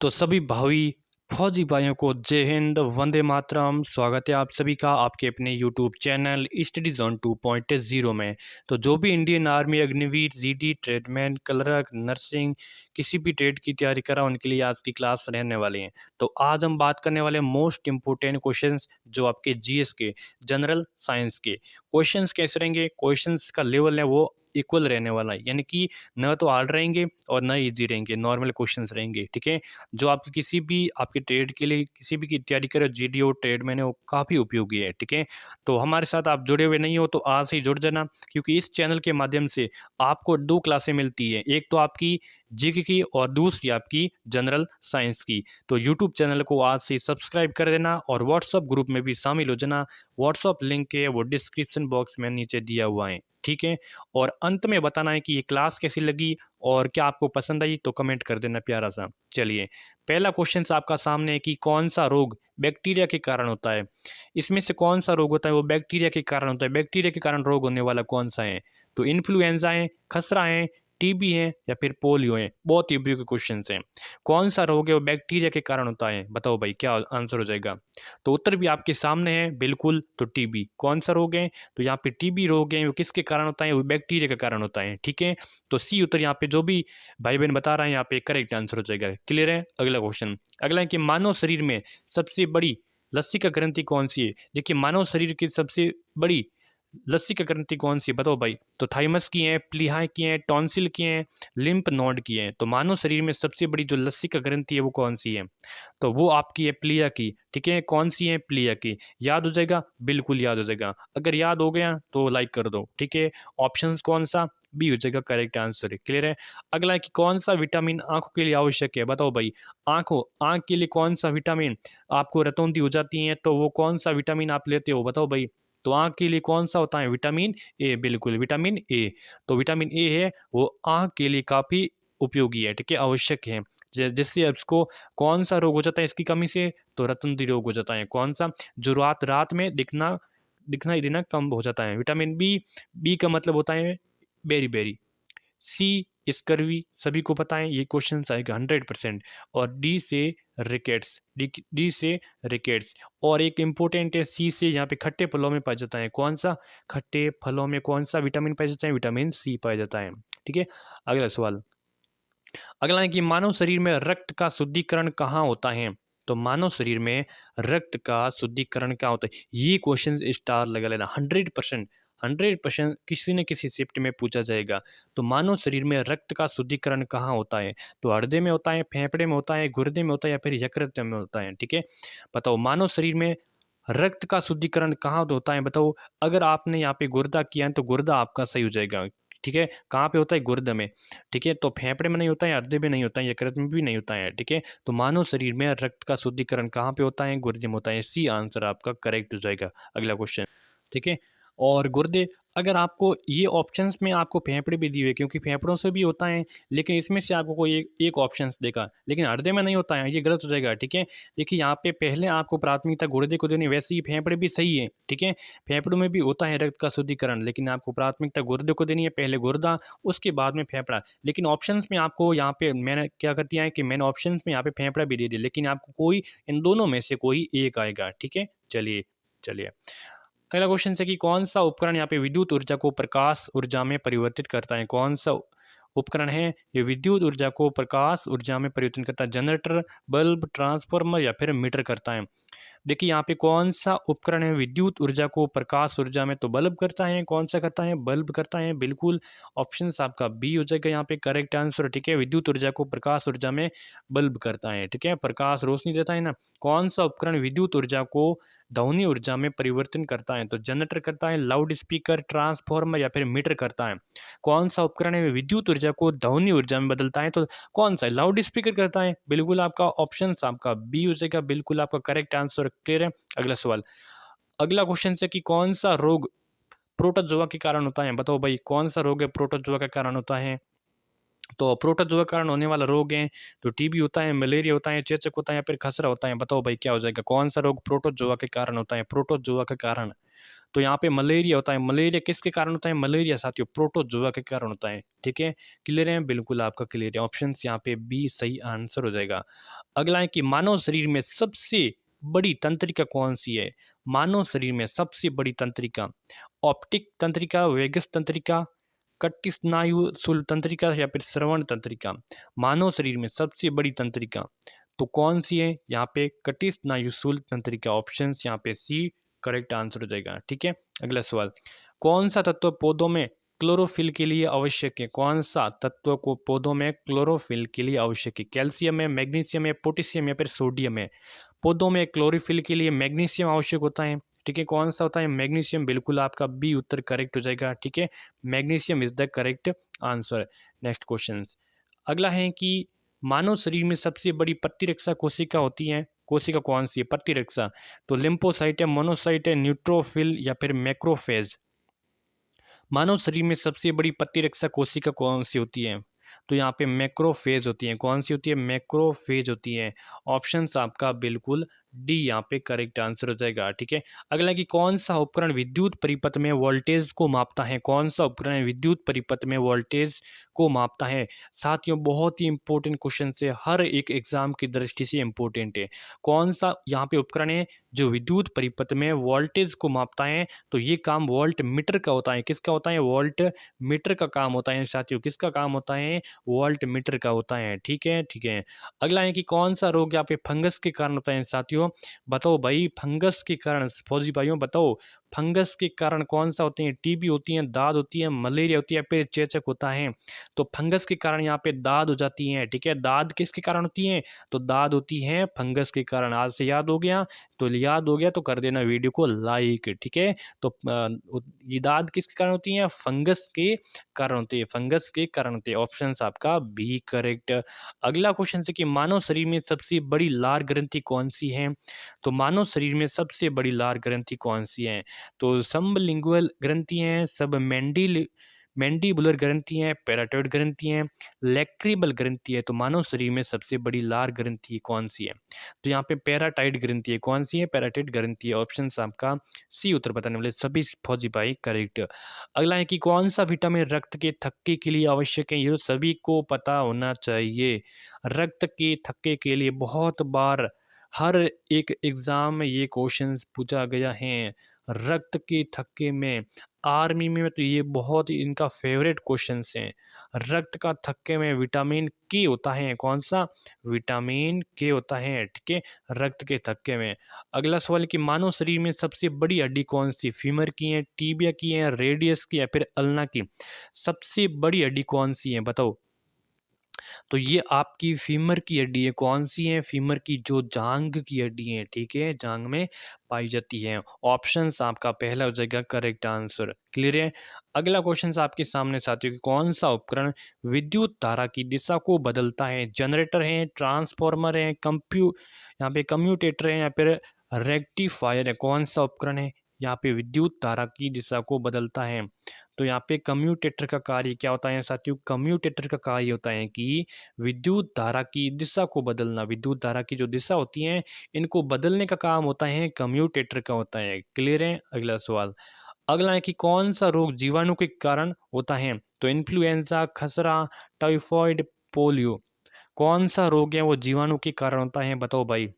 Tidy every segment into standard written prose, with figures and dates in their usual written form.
तो सभी भावी फौजी भाइयों को जय हिंद, वंदे मातरम। स्वागत है आप सभी का आपके अपने यूट्यूब चैनल स्टडी जोन 2.0 में। तो जो भी Indian army, Agniveer, GD, tradesman, clerk, nursing, किसी भी ट्रेड की तैयारी करा उनके लिए आज की क्लास रहने वाली है। तो आज हम बात करने वाले मोस्ट इंपोर्टेंट क्वेश्चंस जो आपके जीएस के, जनरल साइंस के क्वेश्चंस कैसे रहेंगे, क्वेश्चंस का लेवल है वो इक्वल रहने वाला है, यानी कि न तो हार्ड रहेंगे और न ईजी रहेंगे, नॉर्मल क्वेश्चंस रहेंगे। ठीक है, जो आपकी किसी भी आपके ट्रेड के लिए किसी भी की तैयारी करो, जीडी हो, ट्रेड में हो, काफ़ी उपयोगी है। ठीक है, तो हमारे साथ आप जुड़े हुए नहीं हो तो आज से ही जुड़ जाना, क्योंकि इस चैनल के माध्यम से आपको दो क्लासें मिलती है, एक तो आपकी जीके की और दूसरी आपकी जनरल साइंस की। तो यूट्यूब चैनल को आज से सब्सक्राइब कर देना और व्हाट्सअप ग्रुप में भी शामिल हो जाना। व्हाट्सअप लिंक है वो डिस्क्रिप्शन बॉक्स में नीचे दिया हुआ है। ठीक है, और अंत में बताना है कि ये क्लास कैसी लगी और क्या आपको पसंद आई, तो कमेंट कर देना प्यारा सा। चलिए, पहला क्वेश्चन आपका सामने है कि कौन सा रोग बैक्टीरिया के कारण होता है। इसमें से कौन सा रोग होता है वो बैक्टीरिया के कारण होता है। बैक्टीरिया के कारण रोग होने वाला कौन सा है? तो इन्फ्लुएंजा है, खसरा है, टीबी है या फिर पोलियो है। बहुत ही उपयोगी क्वेश्चन है। कौन सा रोग है वो बैक्टीरिया के कारण होता है, बताओ भाई क्या आंसर हो जाएगा। तो उत्तर भी आपके सामने है, बिल्कुल। तो टीबी कौन सा रोग है? तो यहाँ पे टीबी रोग है वो किसके कारण होता है? वो बैक्टीरिया के कारण होता है। ठीक है, तो सी उत्तर यहाँ पे जो भी भाई बहन बता रहे हैं यहाँ पे करेक्ट आंसर हो जाएगा। क्लियर है? अगला क्वेश्चन, अगला है कि मानव शरीर में सबसे बड़ी लसिका ग्रंथि कौन सी है। देखिए, मानव शरीर की सबसे बड़ी लसिका ग्रंथि कौन सी है, बताओ भाई। तो थाइमस की है, प्लीहा की है, टॉन्सिल की है, लिम्फ नोड की है। तो मानव शरीर में सबसे बड़ी जो लसिका ग्रंथि है वो कौन सी है? तो वो आपकी है प्लीहा की। ठीक है, कौन सी है? प्लीहा की। याद हो जाएगा? बिल्कुल याद हो जाएगा। अगर याद हो गया तो लाइक कर दो। ठीक है, ऑप्शन कौन सा? बी हो जाएगा करेक्ट आंसर। क्लियर है? अगला है कि कौन सा विटामिन आंखों के लिए आवश्यक है, बताओ भाई। आंख के लिए कौन सा विटामिन आपको रतौंधी हो जाती है तो वो कौन सा विटामिन आप लेते हो, बताओ भाई। तो आंख के लिए कौन सा होता है? विटामिन ए, बिल्कुल विटामिन ए। तो विटामिन ए है वो आंख के लिए काफ़ी उपयोगी है। ठीक है, आवश्यक है। जिससे इसको कौन सा रोग हो जाता है इसकी कमी से? तो रतौंधी रोग हो जाता है। कौन सा? जो रात रात में दिखना ही देना कम हो जाता है। विटामिन बी, बी का मतलब होता है बेरी बेरी। सी स्कर्वी, सभी को पता है, ये क्वेश्चन आएगा 100%। और डी से रिकेट्स, डी से रिकेट्स। और एक इम्पोर्टेंट है सी से, यहाँ पे खट्टे फलों में पाया जाता है। कौन सा? खट्टे फलों में कौन सा विटामिन पाया जाता है? विटामिन सी पाया जाता है। ठीक है, अगला सवाल, अगला है कि मानव शरीर में रक्त का शुद्धिकरण कहाँ होता है। तो मानव शरीर में रक्त का शुद्धिकरण क्या होता है, ये क्वेश्चन स्टार लगा लेना। 100%, 100% किसी न किसी शिफ्ट में पूछा जाएगा। तो मानव शरीर में रक्त का शुद्धिकरण कहाँ होता है? तो हृदय में होता है, फेफड़े में होता है, गुर्दे में होता है या फिर यकृत में होता है। ठीक है, बताओ मानव शरीर में रक्त का शुद्धिकरण कहाँ होता है, बताओ। अगर आपने यहाँ पे गुर्दा किया है तो गुर्दा आपका सही हो जाएगा। ठीक है, कहाँ पे होता है? गुर्दे में। ठीक है, तो फेफड़े में नहीं होता है, हृदय में नहीं होता है, यकृत में भी नहीं होता है। ठीक है, तो मानव शरीर में रक्त का शुद्धिकरण कहाँ पे होता है? गुर्दे में होता है। सी आंसर आपका करेक्ट हो जाएगा। अगला क्वेश्चन, ठीक है, और गुर्दे, अगर आपको ये ऑप्शंस में आपको फेफड़े भी दिए हुए, क्योंकि फेफड़ों से भी होता है, लेकिन इसमें से आपको कोई एक ऑप्शंस देखा, लेकिन हृदय में नहीं होता है, ये गलत हो जाएगा। ठीक है, देखिए यहाँ पे पहले आपको प्राथमिकता गुर्दे को देनी, वैसे ही फेफड़े भी सही है। ठीक है, फेफड़ों में भी होता है रक्त का शुद्धिकरण, लेकिन आपको प्राथमिकता गुर्दे को देनी है, पहले गुर्दा उसके बाद में फेफड़ा। लेकिन ऑप्शंस में आपको यहाँ पे मैंने क्या कर दिया है कि मैंने ऑप्शंस में यहाँ पे फेफड़ा भी दे दिया, लेकिन आपको कोई इन दोनों में से कोई एक आएगा। ठीक है, चलिए चलिए, अगला क्वेश्चन है कि कौन सा उपकरण यहाँ पे विद्युत ऊर्जा को प्रकाश ऊर्जा में परिवर्तित करता है। कौन सा उपकरण है ये विद्युत ऊर्जा को प्रकाश ऊर्जा में परिवर्तन करता है? जनरेटर, बल्ब, ट्रांसफार्मर या फिर मीटर करता है। देखिए यहाँ पे कौन सा उपकरण है विद्युत ऊर्जा को प्रकाश ऊर्जा में? तो बल्ब करता है। कौन सा करता है? बल्ब करता है, बिल्कुल। ऑप्शन आपका बी हो जाएगा यहाँ पे करेक्ट आंसर। ठीक है, विद्युत ऊर्जा को प्रकाश ऊर्जा में बल्ब करता है। ठीक है, प्रकाश रोशनी देता है ना। कौन सा उपकरण विद्युत ऊर्जा को ध्वनि ऊर्जा में परिवर्तन करता है? तो जनरेटर करता है, लाउड स्पीकर, ट्रांसफार्मर या फिर मीटर करता है। कौन सा उपकरण है विद्युत ऊर्जा को ध्वनि ऊर्जा में बदलता है? तो कौन सा? लाउड स्पीकर करता है, बिल्कुल। आपका ऑप्शन आपका बी हो जाएगा, बिल्कुल आपका करेक्ट आंसर। क्लियर है? अगला सवाल, अगला क्वेश्चन है कि कौन सा रोग प्रोटोजोआ के कारण होता है, बताओ भाई। कौन सा रोग है प्रोटोजोआ के कारण होता है? तो प्रोटोजोआ के कारण होने वाला रोग है तो टीबी होता है, मलेरिया होता है, चेचक होता है या फिर खसरा होता है, बताओ भाई क्या हो जाएगा। कौन सा रोग प्रोटोजोआ के कारण होता है? प्रोटोजोआ के कारण, तो यहाँ पे मलेरिया होता है। मलेरिया किसके कारण होता है? मलेरिया साथियों प्रोटोजोआ के कारण होता है। ठीक है, क्लियर है? बिल्कुल आपका क्लियर है। ऑप्शन यहाँ पे बी सही आंसर हो जाएगा। अगला है कि मानव शरीर में सबसे बड़ी तंत्रिका कौन सी है? मानव शरीर में सबसे बड़ी तंत्रिका ऑप्टिक तंत्रिका, वेगस तंत्रिका, कटी स्नायु शूल तंत्रिका या फिर श्रवण तंत्रिका। मानव शरीर में सबसे बड़ी तंत्रिका तो कौन सी है? यहाँ पे कटी स्नायु शूल तंत्रिका। ऑप्शन यहाँ पे सी करेक्ट आंसर हो जाएगा। ठीक है, अगला सवाल, कौन सा तत्व पौधों में क्लोरोफिल के लिए आवश्यक है? कौन सा तत्व को पौधों में क्लोरोफिल के लिए आवश्यक है? कैल्शियम है, मैग्नीशियम है, पोटेशियम या फिर सोडियम है? पौधों में क्लोरोफिल के लिए मैग्नीशियम आवश्यक होता है। ठीक है, कौन सा होता है? मैग्नीशियम। बिल्कुल आपका बी उत्तर करेक्ट हो जाएगा। ठीक है, magnesium is the correct answer. Next question, अगला है कि मानव शरीर में सबसे बड़ी प्रतिरक्षा कोशिका होती है, कोशिका कौन सी है? प्रतिरक्षा तो लिम्फोसाइट है, मोनोसाइट है, न्यूट्रोफिल या फिर मैक्रोफेज। मानव शरीर में सबसे बड़ी प्रतिरक्षा कोशिका कौन सी होती है? तो यहाँ पे मैक्रोफेज होती है। कौन सी होती है? मैक्रोफेज होती है। ऑप्शन आपका बिल्कुल डी यहाँ पे करेक्ट आंसर हो जाएगा। ठीक है, अगला कि कौन सा उपकरण विद्युत परिपथ में वोल्टेज को मापता है? कौन सा उपकरण विद्युत परिपथ में वोल्टेज को मापता है? साथियों बहुत ही इंपॉर्टेंट क्वेश्चन से, हर एक एग्जाम की दृष्टि से इंपॉर्टेंट है। कौन सा यहाँ पे उपकरण है जो विद्युत परिपथ में वोल्टेज को मापता है? तो ये काम वोल्ट मीटर का होता है। किसका होता है? वोल्ट मीटर का काम होता है साथियों। किसका काम होता है? वोल्ट मीटर का होता है। ठीक है, ठीक है। अगला है कि कौन सा रोग यहाँ पे फंगस के कारण होता है? साथियों बताओ भाई, फंगस के कारण, फौजी भाइयों बताओ, फंगस के कारण कौन सा होते हैं? टीबी होती है, दाद होती है, मलेरिया होती है, फिर चेचक होता है। तो फंगस के कारण यहाँ पे दाद हो जाती है। ठीक है, दाद किसके कारण होती है? तो दाद होती है फंगस के कारण। आज से याद हो गया? तो याद हो गया तो कर देना वीडियो को लाइक। ठीक है, तो ये दाद किसके कारण होती है? फंगस के कारण होती है। फंगस के कारण होती है। ऑप्शन आपका बी करेक्ट। अगला क्वेश्चन है कि मानव शरीर में सबसे बड़ी लार ग्रंथि कौन सी है? तो मानव शरीर में सबसे बड़ी लार ग्रंथि कौन सी है? तो सबलिंगुअल ग्रंथि हैं, सब मैंडिबुलर ग्रंथि हैं, पैराटॉइड ग्रंथि हैं, लैक्रिबल ग्रंथि है। तो मानव शरीर में सबसे बड़ी लार ग्रंथि कौन सी है? तो यहाँ पे पैराटाइड ग्रंथि है। कौन सी है? पैराटाइड ग्रंथि है। ऑप्शन आपका सी उत्तर बताने वाले सभी फौजी भाई करेक्ट। अगला है कि कौन सा विटामिन रक्त के थक्के के लिए आवश्यक है? ये सभी को पता होना चाहिए। रक्त के थक्के के लिए बहुत बार हर एक एग्जाम में ये क्वेश्चंस पूछा गया है। रक्त के थक्के में आर्मी में तो ये बहुत ही इनका फेवरेट क्वेश्चंस हैं। रक्त का थक्के में विटामिन के होता है। कौन सा? विटामिन के होता है। ठीक है, रक्त के थक्के में। अगला सवाल कि मानव शरीर में सबसे बड़ी हड्डी कौन सी? फीमर की है, टीबिया की है, रेडियस की या फिर अल्ना की? सबसे बड़ी हड्डी कौन सी है बताओ? तो ये आपकी फीमर की हड्डी है। कौन सी है? फीमर की, जो जांग की हड्डी है। ठीक है, जांग में पाई जाती है। ऑप्शन आपका पहला हो जाएगा करेक्ट आंसर। क्लियर है? अगला क्वेश्चन आपके सामने साथियों कि कौन सा उपकरण विद्युत धारा की दिशा को बदलता है? जनरेटर है, ट्रांसफॉर्मर है, यहाँ पे कम्यूटेटर है या फिर रेक्टिफायर है? कौन सा उपकरण है यहाँ पे विद्युत धारा की दिशा को बदलता है? तो यहाँ पे कम्यूटेटर का कार्य क्या होता है साथियों? कम्यूटेटर का कार्य होता है कि विद्युत धारा की दिशा को बदलना। विद्युत धारा की जो दिशा होती है इनको बदलने का काम होता है कम्यूटेटर का होता है। क्लियर है? अगला सवाल, अगला है कि कौन सा रोग जीवाणु के कारण होता है? तो इन्फ्लुएंजा, खसरा, टाइफॉइड, पोलियो। कौन सा रोग है वो जीवाणु के कारण होता है बताओ भाई?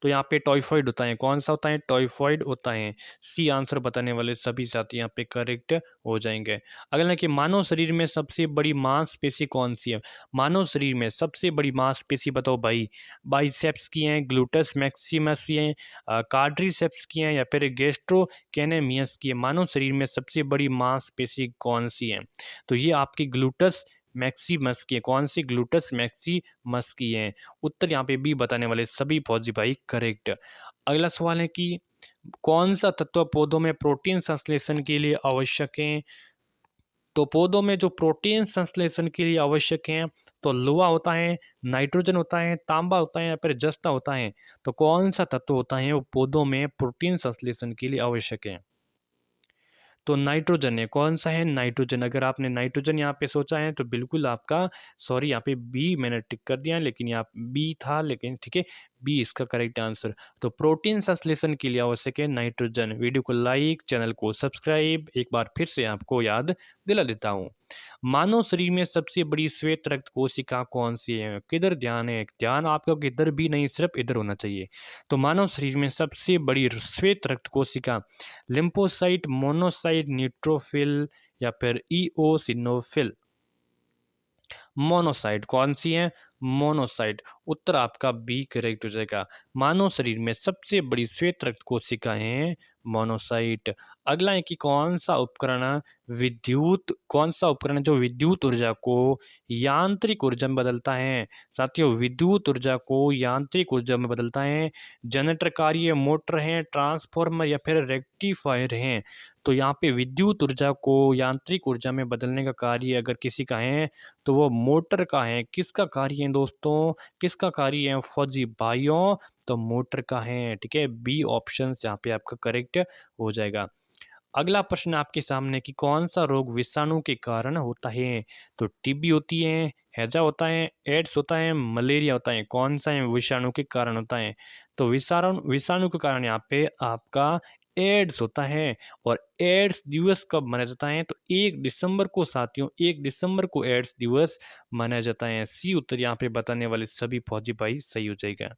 तो यहाँ पे टाइफॉइड होता है। कौन सा होता है? टाइफॉइड होता है। सी आंसर बताने वाले सभी साथी यहाँ पे करेक्ट हो जाएंगे। अगला है कि मानव शरीर में सबसे बड़ी मांसपेशी कौन सी है? मानव शरीर में सबसे बड़ी मांसपेशी बताओ भाई? बाइसेप्स की हैं, ग्लूटस मैक्सिमस की हैं, कार्ड्रिसेप्स की हैं या फिर गैस्ट्रोकेनेमियस की है? मानव शरीर में सबसे बड़ी मांसपेशी कौन सी है? तो ये आपकी ग्लूटस मैक्सिमस की है। कौन सी? ग्लूटस मैक्सिमस की है। उत्तर यहाँ पे बी बताने वाले सभी फौजी भाई करेक्ट। अगला सवाल है कि कौन सा तत्व पौधों में प्रोटीन संश्लेषण के लिए आवश्यक है? तो पौधों में जो प्रोटीन संश्लेषण के लिए आवश्यक है तो लोहा होता है, नाइट्रोजन होता है, तांबा होता है या फिर जस्ता होता है? तो कौन सा तत्व होता है वो पौधों में प्रोटीन संश्लेषण के लिए आवश्यक है? तो नाइट्रोजन है। कौन सा है? नाइट्रोजन। अगर आपने नाइट्रोजन यहाँ पे सोचा है तो बिल्कुल आपका, सॉरी यहाँ पे बी मैंने टिक कर दिया है, लेकिन यहाँ बी था, लेकिन ठीक है, बी इसका करेक्ट आंसर। तो प्रोटीन संश्लेषण के लिए आवश्यक है नाइट्रोजन। वीडियो को लाइक, चैनल को सब्सक्राइब। एक बार फिर से आपको याद दिला देता हूँ। मानव शरीर में सबसे बड़ी श्वेत रक्त कोशिका कौन सी है? किधर ध्यान है? ध्यान आपका किधर भी नहीं, सिर्फ इधर होना चाहिए। तो मानव शरीर में सबसे बड़ी श्वेत रक्त कोशिका लिम्फोसाइट, मोनोसाइट, न्यूट्रोफिल या फिर ईओसिनोफिल? मोनोसाइट। कौन सी है? मोनोसाइट। उत्तर आपका बी करेक्ट हो जाएगा। मानव शरीर में सबसे बड़ी श्वेत रक्त कोशिका है मोनोसाइट। अगला है कि कौन सा उपकरण जो विद्युत ऊर्जा को यांत्रिक ऊर्जा में बदलता है? साथियों, विद्युत ऊर्जा को यांत्रिक ऊर्जा में बदलता है। जनरेटर कार्य, मोटर है, ट्रांसफार्मर या फिर रेक्टिफायर है? तो यहाँ पे विद्युत ऊर्जा को यांत्रिक ऊर्जा में बदलने का कार्य अगर किसी का है तो वो मोटर का है। किसका कार्य है दोस्तों? किसका कार्य है फौजी भाइयों? तो मोटर का है। ठीक है, बी ऑप्शन यहाँ पे आपका करेक्ट हो जाएगा। अगला प्रश्न आपके सामने कि कौन सा रोग विषाणु के कारण होता है? तो टीबी होती है, हैजा होता है, एड्स होता है, मलेरिया होता है? कौन सा है विषाणु के कारण होता है? तो विषाणु विषाणु के कारण यहाँ पे आपका एड्स होता है। और एड्स दिवस कब मनाया जाता है? तो 1 दिसंबर को साथियों, 1 दिसंबर को एड्स दिवस मनाया जाता है। सी उत्तर यहाँ पे बताने वाले सभी फौजी भाई सही हो जाएगा।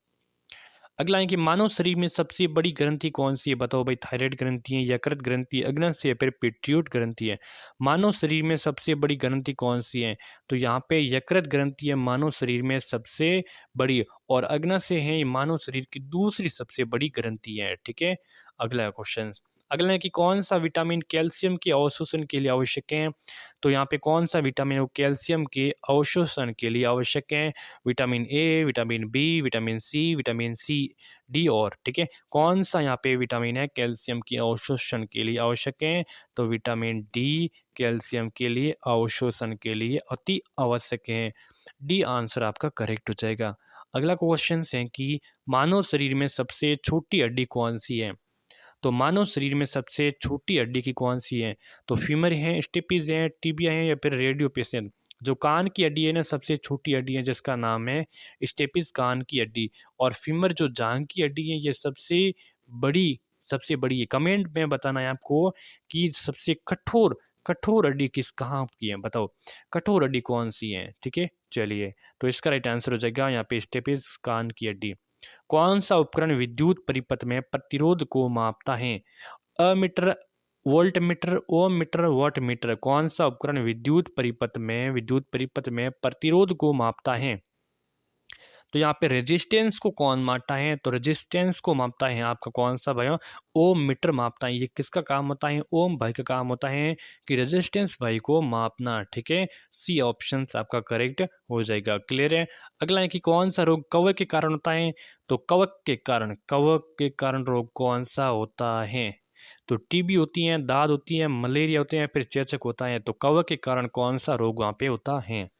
अगला है कि मानव शरीर में सबसे बड़ी ग्रंथि कौन सी है? बताओ भाई, थायराइड ग्रंथि है, यकृत ग्रंथि है, अग्नाशय या फिर पिट्यूट ग्रंथि है? मानव शरीर में सबसे बड़ी ग्रंथि कौन सी है? तो यहाँ पे यकृत ग्रंथि है मानव शरीर में सबसे बड़ी, और अग्नाशय है ये मानव शरीर की दूसरी सबसे बड़ी ग्रंथि है। ठीक है, अगला क्वेश्चन। अगला है कि कौन सा विटामिन कैल्शियम के अवशोषण के लिए आवश्यक है? तो यहाँ पे कौन सा विटामिन वो कैल्शियम के अवशोषण के लिए आवश्यक है? Vitamin A, vitamin B, vitamin C, D और? ठीक है, कौन सा यहाँ पे विटामिन है कैल्शियम के अवशोषण के लिए आवश्यक है? तो विटामिन डी कैल्शियम के लिए अवशोषण के लिए अति आवश्यक है। डी आंसर आपका करेक्ट हो जाएगा। अगला क्वेश्चन है कि मानव शरीर में सबसे छोटी हड्डी कौन सी है? तो मानव शरीर में सबसे छोटी हड्डी की कौन सी है? तो फीमर है, स्टेपिज है, टिबिया है या फिर रेडियोपेशन? जो कान की हड्डी है ना, सबसे छोटी हड्डी है जिसका नाम है स्टेपिज कान की हड्डी। और फीमर जो जांघ की हड्डी है ये सबसे बड़ी है। कमेंट में बताना है आपको कि सबसे कठोर कठोर हड्डी कहाँ की है, बताओ कठोर हड्डी कौन सी है। ठीक है, चलिए, तो इसका राइट आंसर हो जाएगा यहाँ पे स्टेपिज कान की हड्डी। कौन सा उपकरण विद्युत परिपथ में प्रतिरोध को मापता है? अमीटर, वोल्ट मीटर, ओम मीटर, वाट मीटर? कौन सा उपकरण विद्युत परिपथ में प्रतिरोध को मापता है? तो यहाँ पे रेजिस्टेंस को कौन मापता है? तो रेजिस्टेंस को मापता है आपका कौन सा भाई? ओम मीटर मापता है। ये किसका काम होता है? ओम भाई का काम होता है कि रेजिस्टेंस भाई को मापना। ठीक है, सी ऑप्शन आपका करेक्ट हो जाएगा। क्लियर है। अगला है कि कौन सा रोग कवक के कारण होता है? तो कवक के कारण रोग कौन सा होता है? तो टीबी होती है, दाद होती है, मलेरिया होते हैं, फिर चेचक होता है? तो कवक के कारण कौन सा रोग वहाँ पे होता है?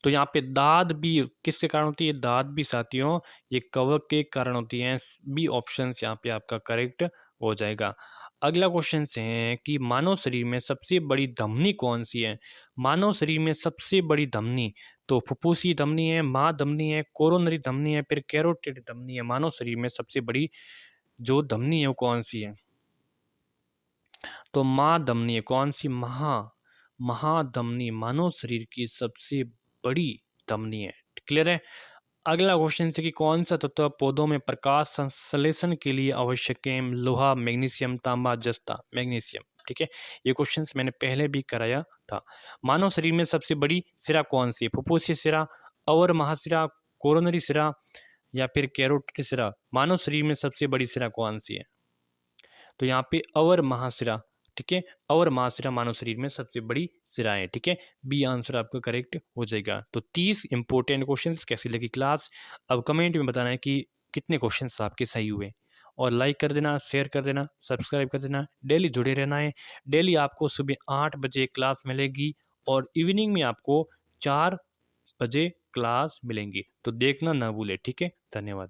तो यहाँ पे दाद भी किसके कारण होती है? दाद भी साथियों ये कवक के कारण होती है। बी ऑप्शन यहाँ पे आपका करेक्ट हो जाएगा। अगला क्वेश्चन से है कि मानव शरीर में सबसे बड़ी धमनी कौन सी है? मानव शरीर में सबसे बड़ी धमनी, तो फुफ्फुसी धमनी है, माँ धमनी है, कोरोनरी धमनी है, फिर कैरोटिड धमनी है? मानव शरीर में सबसे बड़ी जो धमनी है वो कौन सी है? तो माँ धमनी है। कौन सी? महाधमनी मानव शरीर की सबसे बड़ी धमनी है। क्लियर है। अगला क्वेश्चन है कि कौन सा तत्व पौधों में प्रकाश संश्लेषण के लिए आवश्यक है? लोहा, मैग्नीशियम, तांबा, जस्ता? मैग्नीशियम। ठीक है, ये क्वेश्चन मैंने पहले भी कराया था। मानव शरीर में सबसे बड़ी सिरा कौन सी है? फुफ्फुसीय सिरा, अवर महासिरा, कोरोनरी सिरा या फिर कैरोटिड सिरा? मानव शरीर में सबसे बड़ी सिरा कौन सी है? तो यहाँ पे अवर महाशिरा। ठीक है, अवर महाशिरा मानव शरीर में सबसे बड़ी सिरा है। ठीक है, बी आंसर आपका करेक्ट हो जाएगा। तो 30 इंपॉर्टेंट क्वेश्चंस कैसी लगी क्लास, अब कमेंट में बताना है कि कितने क्वेश्चंस आपके सही हुए। और लाइक कर देना, शेयर कर देना, सब्सक्राइब कर देना, डेली जुड़े रहना है। डेली आपको सुबह 8 बजे क्लास मिलेगी और इवनिंग में आपको 4 बजे क्लास मिलेंगी, तो देखना ना भूले। ठीक है, धन्यवाद।